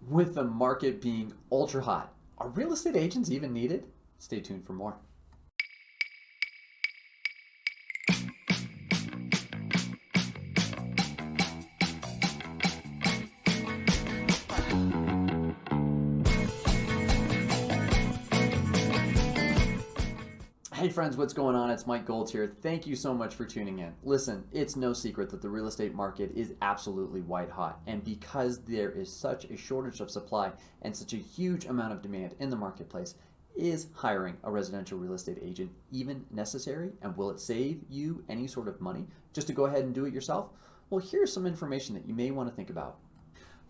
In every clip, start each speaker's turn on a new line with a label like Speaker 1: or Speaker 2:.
Speaker 1: With the market being ultra hot, are real estate agents even needed? Stay tuned for more. Hey friends, what's going on? It's Mike Gold here. Thank you so much for tuning in. Listen, it's no secret that the real estate market is absolutely white hot. And because there is such a shortage of supply and such a huge amount of demand in the marketplace, is hiring a residential real estate agent even necessary? And will it save you any sort of money just to go ahead and do it yourself? Well, here's some information that you may want to think about.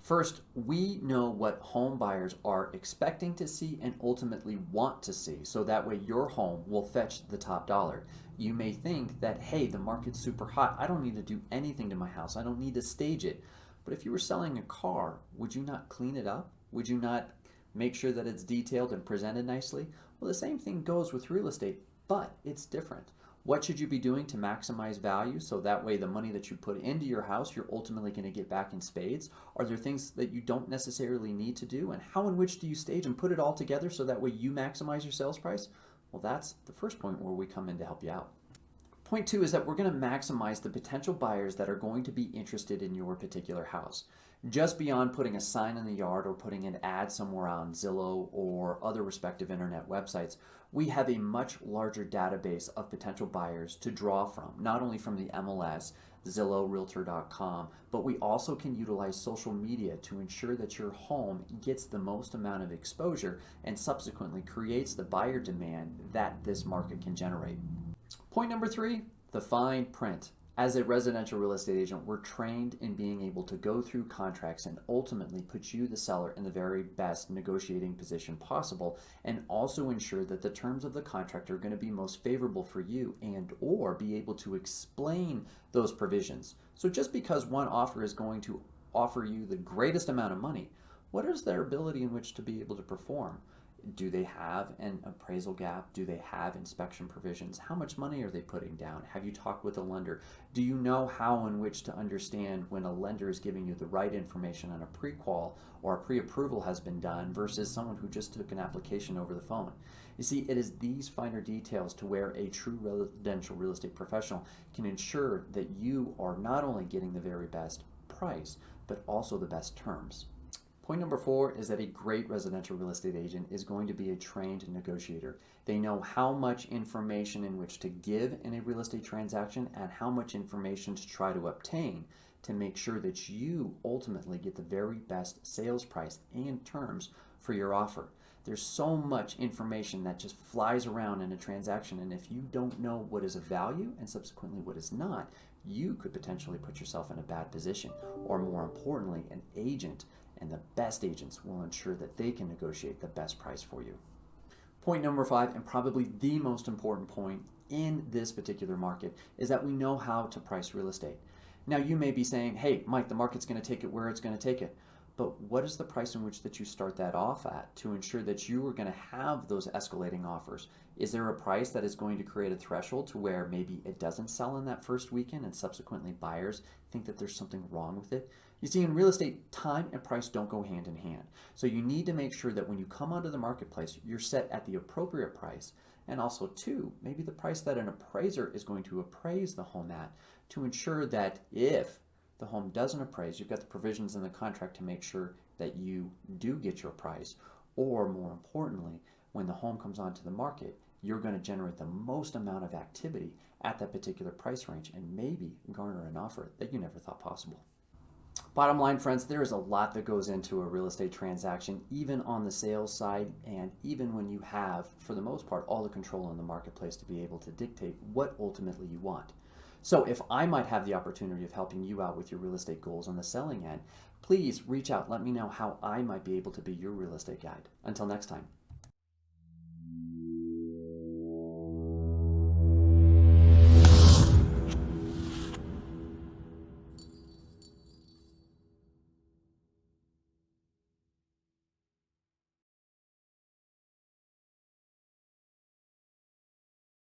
Speaker 1: First, we know what home buyers are expecting to see and ultimately want to see, so that way your home will fetch the top dollar. You may think that, hey, the market's super hot. I don't need to do anything to my house. I don't need to stage it. But if you were selling a car, would you not clean it up? Would you not make sure that it's detailed and presented nicely? Well, the same thing goes with real estate, but it's different. What should you be doing to maximize value so that way the money that you put into your house, you're ultimately going to get back in spades? Are there things that you don't necessarily need to do? And how and which do you stage and put it all together so that way you maximize your sales price? Well, that's the first point where we come in to help you out. Point two is that we're going to maximize the potential buyers that are going to be interested in your particular house. Just beyond putting a sign in the yard or putting an ad somewhere on Zillow or other respective internet websites, we have a much larger database of potential buyers to draw from, not only from the MLS, Zillow, Realtor.com, but we also can utilize social media to ensure that your home gets the most amount of exposure and subsequently creates the buyer demand that this market can generate. Point number three, the fine print. As a residential real estate agent, we're trained in being able to go through contracts and ultimately put you, the seller, in the very best negotiating position possible, and also ensure that the terms of the contract are going to be most favorable for you and or be able to explain those provisions. So just because one offer is going to offer you the greatest amount of money, what is their ability in which to be able to perform? Do they have an appraisal gap? Do they have inspection provisions? How much money are they putting down? Have you talked with a lender? Do you know how and which to understand when a lender is giving you the right information on a pre-qual or a pre-approval has been done versus someone who just took an application over the phone? You see, it is these finer details to where a true residential real estate professional can ensure that you are not only getting the very best price, but also the best terms. Point number four is that a great residential real estate agent is going to be a trained negotiator. They know how much information in which to give in a real estate transaction and how much information to try to obtain to make sure that you ultimately get the very best sales price and terms for your offer. There's so much information that just flies around in a transaction, and if you don't know what is of value and subsequently what is not, you could potentially put yourself in a bad position. Or more importantly, an agent and the best agents will ensure that they can negotiate the best price for you. Point number five, and probably the most important point in this particular market, is that we know how to price real estate. Now you may be saying, hey, Mike, the market's going to take it where it's going to take it. But what is the price in which that you start that off at to ensure that you are going to have those escalating offers? Is there a price that is going to create a threshold to where maybe it doesn't sell in that first weekend and subsequently buyers think that there's something wrong with it? You see, in real estate, time and price don't go hand in hand. So you need to make sure that when you come onto the marketplace, you're set at the appropriate price. And also, too, maybe the price that an appraiser is going to appraise the home at to ensure that if the home doesn't appraise, you've got the provisions in the contract to make sure that you do get your price. Or more importantly, when the home comes onto the market, you're going to generate the most amount of activity at that particular price range and maybe garner an offer that you never thought possible. Bottom line, friends, there is a lot that goes into a real estate transaction, even on the sales side, and even when you have, for the most part, all the control in the marketplace to be able to dictate what ultimately you want. So if I might have the opportunity of helping you out with your real estate goals on the selling end, please reach out. Let me know how I might be able to be your real estate guide. Until next time.